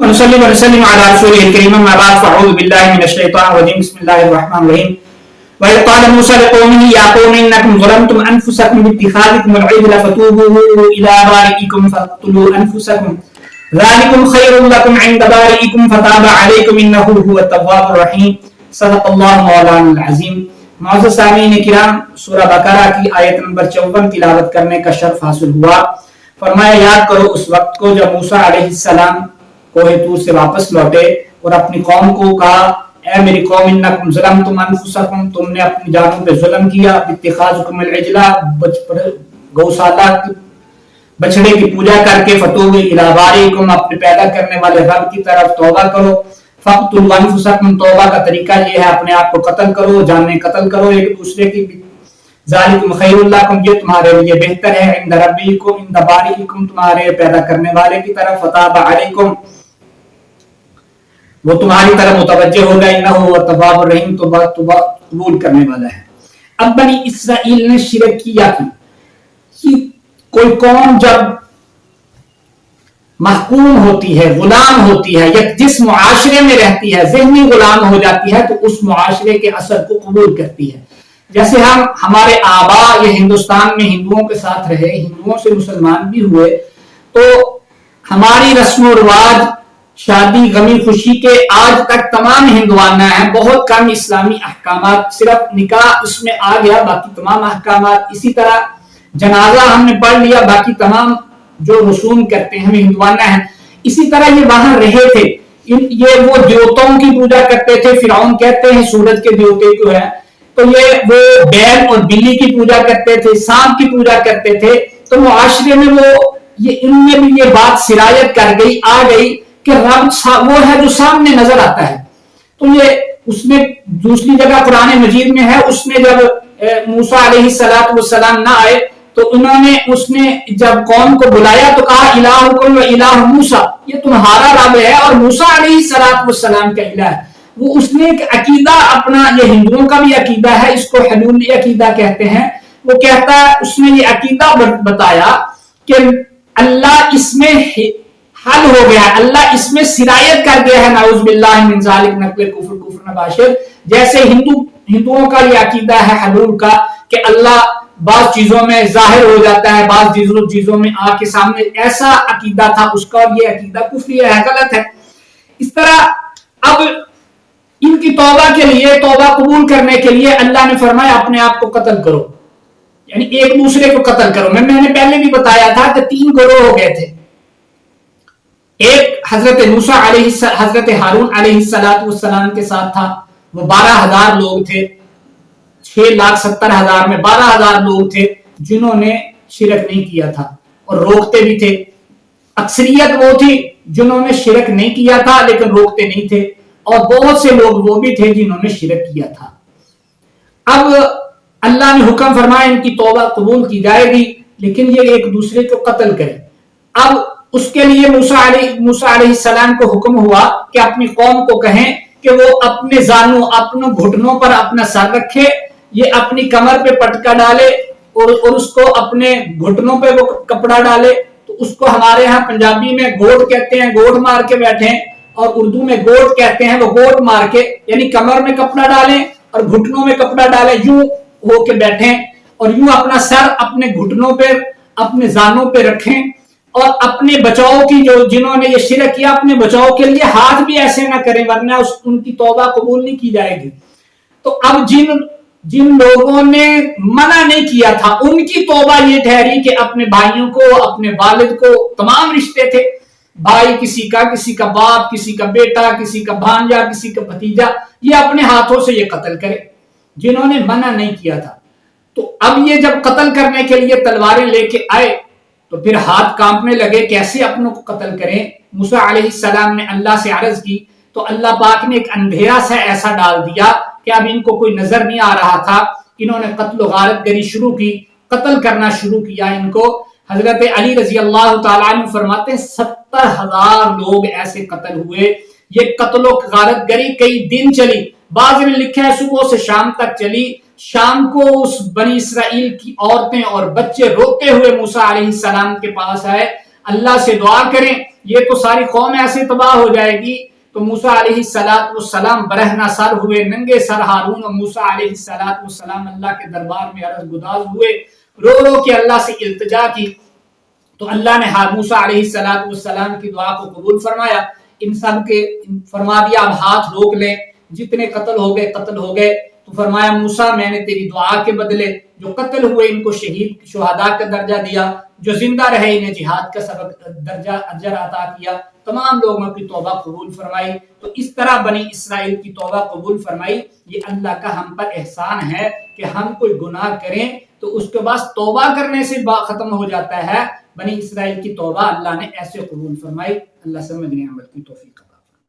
ونصلي ونسلم على رسوله الكريم أما بعد فأعوذ بالله من الشيطان الرجيم بسم الله الرحمن الرحيم وإذ قال موسى لقومه يا قوم إنكم ظلمتم أنفسكم باتخاذكم العجل فتوبوا إلى بارئكم فاقتلوا أنفسكم ذلكم خير لكم عند بارئكم فتاب عليكم إنه هو التواب الرحيم صدق الله مولانا العظيم. معزز سامعین کرام، سورہ بقرہ کی آیت نمبر 54 تلاوت کرنے کا شرف حاصل ہوا. فرمایا یاد کرو اس وقت کو جب موسیٰ علیہ السلام کوہ طور سے واپس لوٹے اور اپنی قوم کو کہا اے میری قوم انکم ظلمتم انفسکم، تم نے اپنی جانوں پہ ظلم کیا، اتخاذکم العجلہ، گوشالہ بچڑے کی پوجا کر کے، فتوبوا الی بارئکم، اپنے پیدا کرنے والے رب کی طرف توبہ کرو، فاقتلوا انفسکم، توبہ کا طریقہ یہ ہے اپنے آپ کو قتل کرو، جانیں قتل کرو ایک دوسرے کی. ذالکم خیر لکم، یہ تمہارے لیے بہتر ہے، عند ربکم، عند بارئکم، تمہارے پیدا کرنے والے کی طرف، فتاب علیکم، وہ تمہاری طرف متوجہ ہوگا، انہ هو التواب الرحیم، توبہ قبول کرنے والا ہے. اب بنی اسرائیل نے شرک کیا کہ کوئی قوم جب محکوم ہوتی ہے، غلام ہوتی ہے، یا جس معاشرے میں رہتی ہے ذہنی غلام ہو جاتی ہے تو اس معاشرے کے اثر کو قبول کرتی ہے. جیسے ہمارے آبا یہ ہندوستان میں ہندوؤں کے ساتھ رہے، ہندوؤں سے مسلمان بھی ہوئے، تو ہماری رسم و رواج، شادی غمی خوشی کے آج تک تمام ہندوانہ ہیں. بہت کم اسلامی احکامات، صرف نکاح اس میں آ گیا، باقی تمام احکامات. اسی طرح جنازہ ہم نے پڑھ لیا، باقی تمام جو رسوم کرتے ہیں ہم ہندوانہ ہیں. اسی طرح یہ وہاں رہے تھے. یہ وہ دیوتاؤں کی پوجا کرتے تھے، فرعون کہتے ہیں سورج کے دیوتے کو ہے، تو یہ وہ بیل اور بلی کی پوجا کرتے تھے، سانپ کی پوجا کرتے تھے. تو معاشرے میں ان میں بھی یہ بات سرایت کر گئی، آ گئی کہ رب وہ ہے جو سامنے نظر آتا ہے. تو یہ اس میں دوسری جگہ قرآن مجید میں ہے، اس نے جب موسیٰ علیہ السلام نہ آئے تو اس نے جب قوم کو بلایا تو کہا الہکم و الہ موسیٰ، یہ تمہارا رب ہے اور موسیٰ علیہ السلام کا الہ ہے. وہ اس نے ایک عقیدہ اپنا، یہ ہندوؤں کا بھی عقیدہ ہے، اس کو حلولی عقیدہ کہتے ہیں. وہ کہتا ہے، اس نے یہ عقیدہ بتایا کہ اللہ اس میں حل ہو گیا ہے، اللہ اس میں سرایت کر گیا ہے، نعوذ باللہ من ذالک، نقل کفر نباشر. جیسے ہندوؤں کا یہ عقیدہ ہے حلول کا کہ اللہ بعض چیزوں میں ظاہر ہو جاتا ہے، بعض چیزوں میں آ کے سامنے، ایسا عقیدہ تھا اس کا، اور یہ عقیدہ کفری ہے، غلط ہے. اس طرح اب ان کی توبہ کے لیے، توبہ قبول کرنے کے لیے اللہ نے فرمایا اپنے آپ کو قتل کرو، یعنی ایک دوسرے کو قتل کرو. میں نے پہلے بھی بتایا تھا کہ 3 گروہ ہو گئے تھے. ایک حضرت موسیٰ حضرت ہارون علیہ السلام کے ساتھ تھا، وہ 12,000 لوگ تھے. 6,70,000 میں 12,000 لوگ تھے جنہوں نے شرک نہیں کیا تھا اور روکتے بھی تھے. اکثریت وہ تھی جنہوں نے شرک نہیں کیا تھا لیکن روکتے نہیں تھے، اور بہت سے لوگ وہ بھی تھے جنہوں نے شرک کیا تھا. اب اللہ نے حکم فرمایا ان کی توبہ قبول کی جائے گی لیکن یہ ایک دوسرے کو قتل کریں. اب اس کے لیے موسیٰ علیہ السلام کو حکم ہوا کہ اپنی قوم کو کہیں کہ وہ اپنے زانوں، اپنے گھٹنوں پر اپنا سر رکھے، یہ اپنی کمر پہ پٹکا ڈالے اور اس کو اپنے گھٹنوں پہ وہ کپڑا ڈالے. تو اس کو ہمارے ہاں پنجابی میں گوٹ کہتے ہیں، گوٹ مار کے بیٹھیں، اور اردو میں گوٹ کہتے ہیں، وہ گوٹ مار کے یعنی کمر میں کپڑا ڈالیں اور گھٹنوں میں کپڑا ڈالیں، یوں ہو کے بیٹھیں اور یوں اپنا سر اپنے گھٹنوں پہ، اپنے زانوں پہ رکھیں. اور اپنے بچاؤ کی، جنہوں نے یہ شرک کیا، اپنے بچاؤ کے لیے ہاتھ بھی ایسے نہ کریں ورنہ ان کی توبہ قبول نہیں کی جائے گی. تو اب جن لوگوں نے منع نہیں کیا تھا ان کی توبہ یہ ٹھہری کہ اپنے بھائیوں کو، اپنے والد کو، تمام رشتے تھے، بھائی کسی کا باپ، کسی کا بیٹا، کسی کا بھانجا، کسی کا بھتیجا، یہ اپنے ہاتھوں سے یہ قتل کرے جنہوں نے منع نہیں کیا تھا. تو اب یہ جب قتل کرنے کے لیے تلواریں لے کے آئے تو پھر ہاتھ کانپنے لگے، کیسے اپنوں کو قتل کریں. موسیٰ علیہ السلام نے اللہ سے عرض کی تو اللہ پاک نے ایک اندھیرا سا ایسا ڈال دیا کہ اب ان کو کوئی نظر نہیں آ رہا تھا. انہوں نے قتل و غارت گری شروع کی، قتل کرنا شروع کیا ان کو. حضرت علی رضی اللہ تعالیٰ عنہ فرماتے ہیں 70,000 لوگ ایسے قتل ہوئے. یہ قتل و غارت گری کئی دن چلی، بعض نے لکھا ہے صبح سے شام تک چلی. شام کو اس بنی اسرائیل کی عورتیں اور بچے روتے ہوئے موسیٰ علیہ السلام کے پاس آئے. اللہ سے دعا کریں، یہ تو ساری قوم ایسے تباہ ہو جائے گی۔ تو موسیٰ علیہ السلام برہنہ سر ہوئے، ننگے سر ہارون اور موسیٰ علیہ السلام اللہ کے دربار میں عرض گداز ہوئے، رو رو کے اللہ سے التجا کی۔ تو اللہ نے موسیٰ علیہ السلام کی دعا کو قبول فرمایا، ان سب کے فرما دیا اب ہاتھ روک لیں، جتنے قتل ہو گئے قتل ہو گئے۔ تو فرمایا موسیٰ میں نے تیری دعا کے بدلے جو قتل ہوئے ان کو شہداء کا درجہ دیا، جو زندہ رہے انہیں جہاد کا سبق درجہ اجر عطا کیا، تمام لوگوں کی توبہ قبول فرمائی۔ تو اس طرح بنی اسرائیل کی توبہ قبول فرمائی۔ یہ اللہ کا ہم پر احسان ہے کہ ہم کوئی گناہ کریں تو اس کے بعد توبہ کرنے سے ختم ہو جاتا ہے۔ بنی اسرائیل کی توبہ اللہ نے ایسے قبول فرمائی۔ اللہ سمجھنے عمل کی توفیق۔